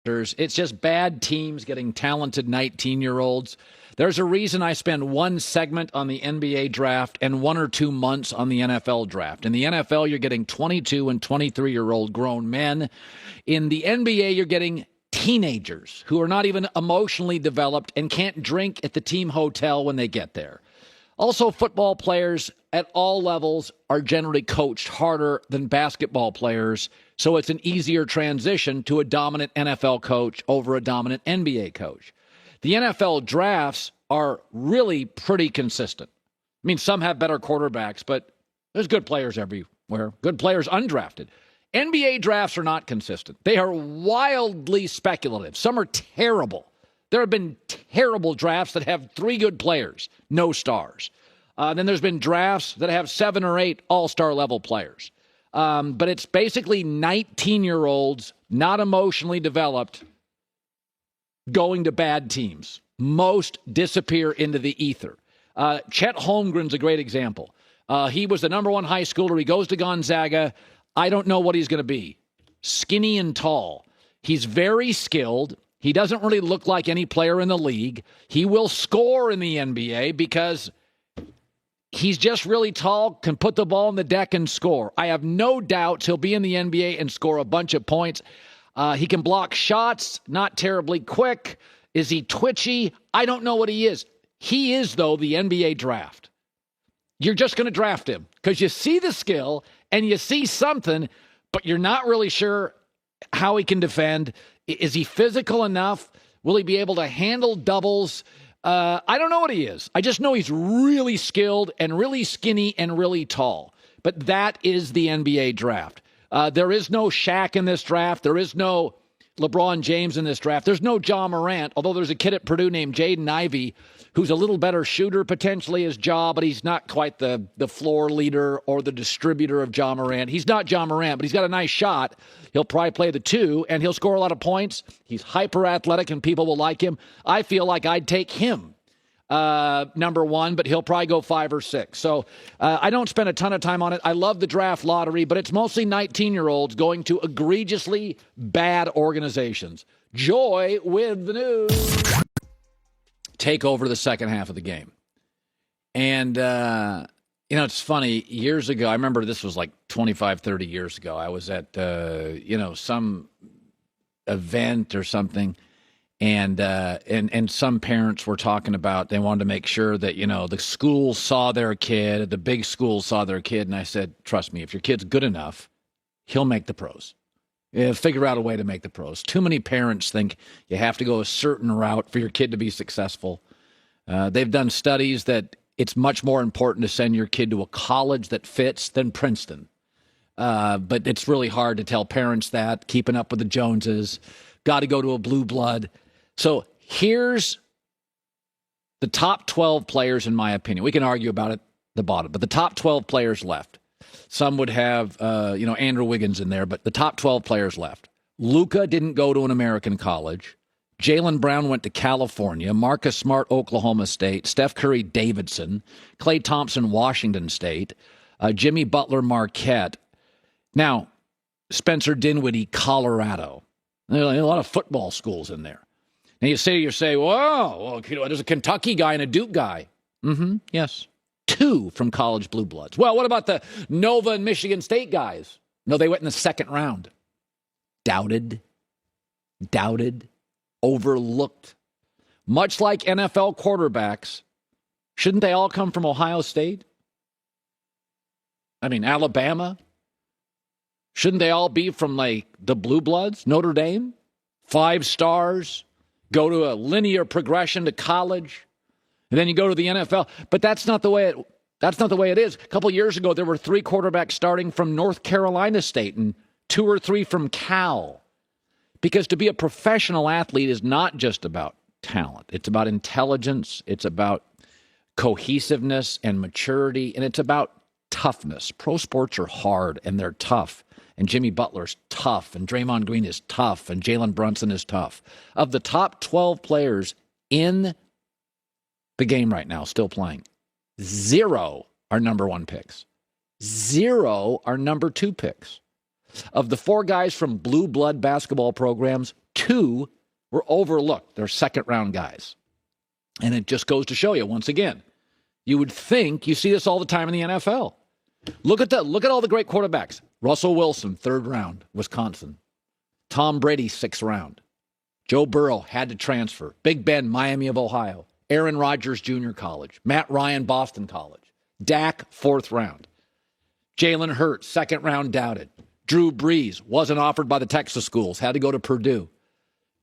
It's just bad teams getting talented 19-year-olds. There's a reason I spend one segment on the NBA draft and 1 or 2 months on the NFL draft. In the NFL, you're getting 22 and 23-year-old grown men. In the NBA, you're getting teenagers who are not even emotionally developed and can't drink at the team hotel when they get there. Also, football players at all levels are generally coached harder than basketball players, so it's an easier transition to a dominant NFL coach over a dominant NBA coach. The NFL drafts are really pretty consistent. I mean, some have better quarterbacks, but there's good players everywhere, good players undrafted. NBA drafts are not consistent. They are wildly speculative. Some are terrible. There have been terrible drafts that have 3 good players, no stars. Then there's been drafts that have 7 or 8 all-star level players. But it's basically 19-year-olds, not emotionally developed, going to bad teams. Most disappear into the ether. Chet Holmgren's a great example. He was the number 1 high schooler. He goes to Gonzaga. I don't know what he's going to be. Skinny and tall. He's very skilled. He doesn't really look like any player in the league. He will score in the NBA because he's just really tall, can put the ball on the deck and score. I have no doubts he'll be in the NBA and score a bunch of points. He can block shots, not terribly quick. Is he twitchy? I don't know what he is. He is, though, the NBA draft. You're just going to draft him because you see the skill and you see something, but you're not really sure how he can defend. Is he physical enough? Will he be able to handle doubles? I don't know what he is. I just know he's really skilled and really skinny and really tall. But that is the NBA draft. There is no Shaq in this draft. There is no LeBron James in this draft. There's no Ja Morant, although there's a kid at Purdue named Jaden Ivey who's a little better shooter potentially as Ja, but he's not quite the floor leader or the distributor of Ja Morant. He's not Ja Morant, but he's got a nice shot. He'll probably play the 2, and he'll score a lot of points. He's hyper athletic, and people will like him. I feel like I'd take him number 1, but he'll probably go 5 or 6. So I don't spend a ton of time on it. I love the draft lottery, but it's mostly 19-year-olds going to egregiously bad organizations. Joy with the news. Take over the second half of the game. And, it's funny. Years ago, I remember this was like 25, 30 years ago. I was at, some event or something. And some parents were talking about they wanted to make sure that, the school saw their kid, the big school saw their kid. And I said, trust me, if your kid's good enough, he'll make the pros. Figure out a way to make the pros. Too many parents think you have to go a certain route for your kid to be successful. They've done studies that it's much more important to send your kid to a college that fits than Princeton. But it's really hard to tell parents that, keeping up with the Joneses, got to go to a blue blood. So here's the top 12 players, in my opinion. We can argue about it, the bottom, but the top 12 players left. Some would have, Andrew Wiggins in there, but the top 12 players left. Luka didn't go to an American college. Jaylen Brown went to California. Marcus Smart, Oklahoma State. Steph Curry, Davidson. Klay Thompson, Washington State. Jimmy Butler, Marquette. Now, Spencer Dinwiddie, Colorado. There are a lot of football schools in there. And you say, whoa, well, there's a Kentucky guy and a Duke guy. Yes. 2 from college blue bloods. Well, what about the Nova and Michigan State guys? No, they went in the second round. Doubted, overlooked. Much like NFL quarterbacks, shouldn't they all come from Ohio State? I mean, Alabama? Shouldn't they all be from, like, the blue bloods? Notre Dame? 5 stars? Go to a linear progression to college? And then you go to the NFL. But that's not the way it is. A couple years ago, there were 3 quarterbacks starting from North Carolina State and 2 or 3 from Cal. Because to be a professional athlete is not just about talent. It's about intelligence. It's about cohesiveness and maturity. And it's about toughness. Pro sports are hard, and they're tough. And Jimmy Butler's tough, and Draymond Green is tough, and Jalen Brunson is tough. Of the top 12 players in the game right now, still playing, 0 are number 1 picks. 0 are number 2 picks. Of the 4 guys from blue blood basketball programs, 2 were overlooked. They're second-round guys. And it just goes to show you, once again, you would think you see this all the time in the NFL. Look at all the great quarterbacks. Russell Wilson, 3rd round, Wisconsin. Tom Brady, 6th round. Joe Burrow had to transfer. Big Ben, Miami of Ohio. Aaron Rodgers, junior college. Matt Ryan, Boston College. Dak, 4th round. Jalen Hurts, 2nd round, doubted. Drew Brees wasn't offered by the Texas schools, had to go to Purdue.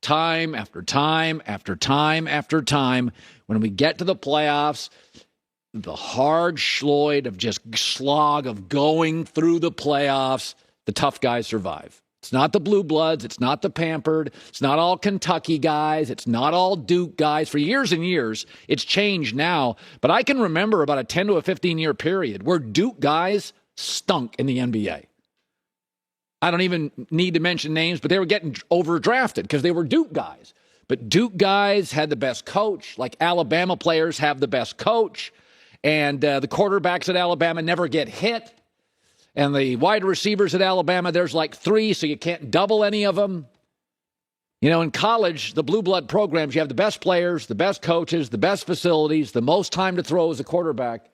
Time after time after time after time, when we get to the playoffs, the hard slog of going through the playoffs, the tough guys survive. It's not the blue bloods. It's not the pampered. It's not all Kentucky guys. It's not all Duke guys. For years and years, it's changed now. But I can remember about a 10 to a 15-year period where Duke guys stunk in the NBA. I don't even need to mention names, but they were getting overdrafted because they were Duke guys. But Duke guys had the best coach, like Alabama players have the best coach. And the quarterbacks at Alabama never get hit. And the wide receivers at Alabama, there's like 3, so you can't double any of them. You know, in college, the blue blood programs, you have the best players, the best coaches, the best facilities, the most time to throw as a quarterback.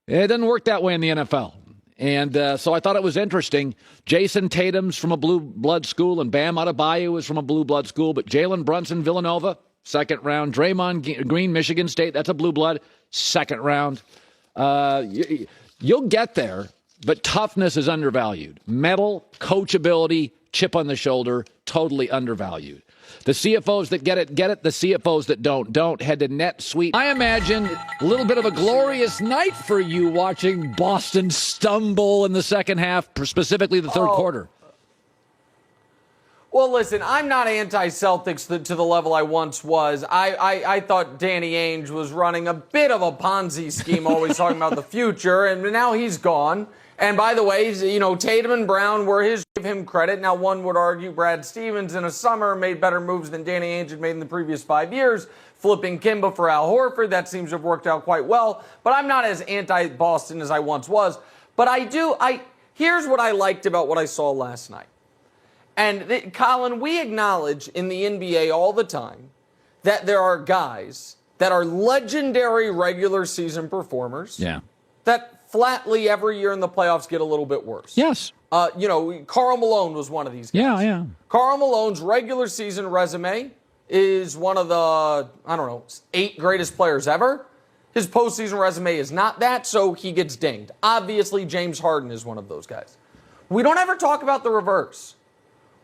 It doesn't work that way in the NFL. And so I thought it was interesting. Jason Tatum's from a blue blood school, and Bam Adebayo is from a blue blood school. But Jalen Brunson, Villanova, 2nd round. Draymond Green, Michigan State, that's a blue blood, 2nd round. You'll get there, but toughness is undervalued. Mettle, coachability, chip on the shoulder, totally undervalued. The CFOs that get it. The CFOs that don't. Head to NetSuite. I imagine a little bit of a glorious night for you watching Boston stumble in the second half, specifically the third quarter. Well, listen, I'm not anti-Celtics to the level I once was. I thought Danny Ainge was running a bit of a Ponzi scheme, always talking about the future, and now he's gone. And by the way, Tatum and Brown were his. Give him credit. Now, one would argue Brad Stevens in a summer made better moves than Danny Ainge had made in the previous 5 years, flipping Kimba for Al Horford. That seems to have worked out quite well. But I'm not as anti-Boston as I once was. But here's what I liked about what I saw last night. And, Colin, we acknowledge in the NBA all the time that there are guys that are legendary regular season performers. Yeah. That flatly every year in the playoffs get a little bit worse. Yes. Karl Malone was one of these guys. Yeah. Karl Malone's regular season resume is one of the, 8 greatest players ever. His postseason resume is not that, so he gets dinged. Obviously, James Harden is one of those guys. We don't ever talk about the reverse.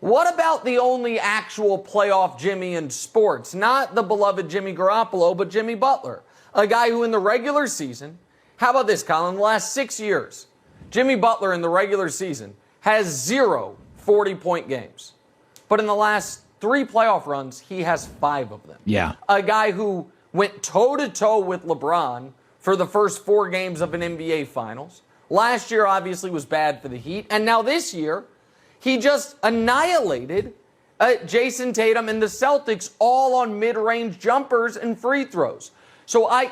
What about the only actual playoff Jimmy in sports? Not the beloved Jimmy Garoppolo, but Jimmy Butler. A guy who in the regular season, how about this, Colin? In the last 6 years, Jimmy Butler in the regular season has 0 40-point games. But in the last 3 playoff runs, he has 5 of them. Yeah. A guy who went toe-to-toe with LeBron for the first 4 games of an NBA Finals. Last year, obviously, was bad for the Heat. And now this year, he just annihilated Jason Tatum and the Celtics all on mid-range jumpers and free throws. So, I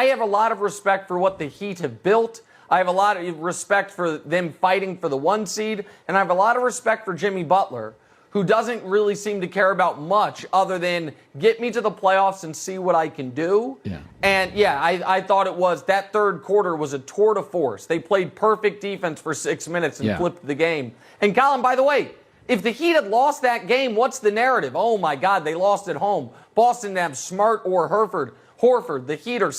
have a lot of respect for what the Heat have built. I have a lot of respect for them fighting for the 1 seed. And I have a lot of respect for Jimmy Butler, who doesn't really seem to care about much other than get me to the playoffs and see what I can do. Yeah. And, I thought that third quarter was a tour de force. They played perfect defense for 6 minutes and flipped the game. And, Colin, by the way, if the Heat had lost that game, what's the narrative? Oh, my God, they lost at home. Boston didn't have Smart or Horford. The Heat are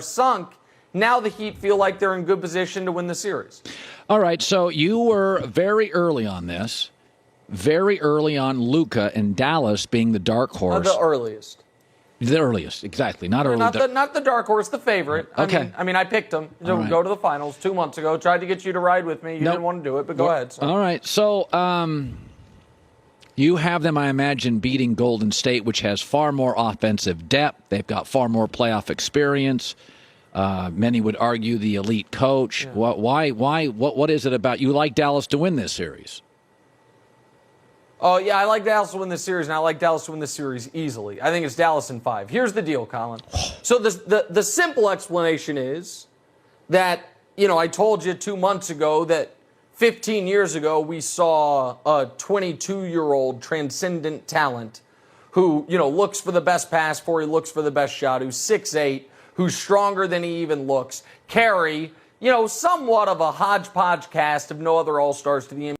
sunk. Now the Heat feel like they're in good position to win the series. All right, so you were very early on this. Very early on Luka and Dallas being the dark horse. The earliest. The earliest, exactly. Not early. Not the dark horse, the favorite. Okay. I mean, I picked them to go to the finals 2 months ago. Tried to get you to ride with me. You didn't want to do it, but go ahead. So. All right. So you have them, I imagine, beating Golden State, which has far more offensive depth. They've got far more playoff experience. Many would argue the elite coach. Yeah. What is it about you like Dallas to win this series? Oh, yeah, I like Dallas to win this series, and I like Dallas to win this series easily. I think it's Dallas in 5. Here's the deal, Colin. So the simple explanation is that, I told you 2 months ago that 15 years ago we saw a 22-year-old transcendent talent who, looks for the best pass for, he looks for the best shot, who's 6'8", who's stronger than he even looks. Carry, somewhat of a hodgepodge cast of no other All-Stars to the NBA.